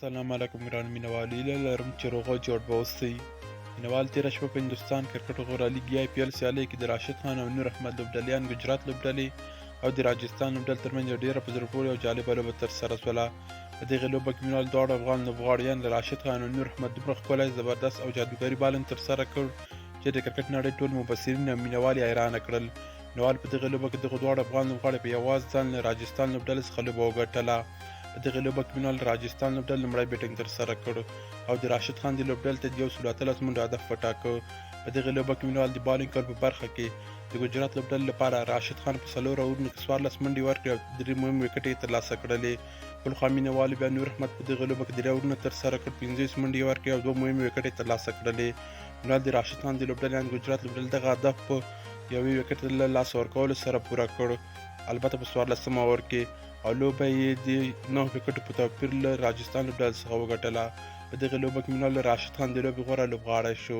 السلام علیکم ګران مینوال هیله لرم چې روغ او جوړ به اوسئ. مینوال تېره شپه په هندوستان کرکټ غوره لیګ یا IPL سیالۍ کې د راشد خان او نور احمد لوبډلیان ګجرات لوبډلې او د راجستان لوبډلې ترمنځ یوه ډېره په زړه پورې او جالبه لوبه ترسره شوله. په دغې لوبه کې مینوال دواړو افغان لوبغاړیان له راشد خان او نور احمد دومره ښکلی زبردست او جادوګري بالنګ ترسره کړ چې د کرکټ نړۍ ټول مبصرین او مینوال یې حیرانه کړل. مینوال په دغې لوبه کې دغه دواړه افغان لوبغاړي په یوازې ځان له راجستان لوبډلې څخه لوبه وګټله. په دغې لوبه کې مینوال راجستان لوبډلې لومړی بیټینګ ترسره کړ او د راشد خان د لوبډلې ته د 113 منډو هدف وټاکه. په دغې لوبه کې مینوال د بالینګ کولو په برخه کې د ګجرات لوبډلې لپاره راشد خان په 4 اوورونو کې 14 منډې ورکړې او 3 مهم وکټې یې ترلاسه کړلې. بل خوا مینوالو بیا نور احمد په دغې لوبه کې 3 اوورونه ترسره کړ، 15 منډې یې ورکړې او 2 مهمې وکټې یې ترلاسه کړلې. مینوال د راشد خان د لوبډلې د ګجرات لوبډلې دغه هدف په یوې وکټې له لاسه ورکولو سره پوره کړ، البته په 14 اوور کې، او لوبه یې د 9 وکټو په توپیر له راجستان لوبډلې څخه وګټله. په دغې لوبه کې مینوال راشد خان د لوبې غوره لوبغاړی شو.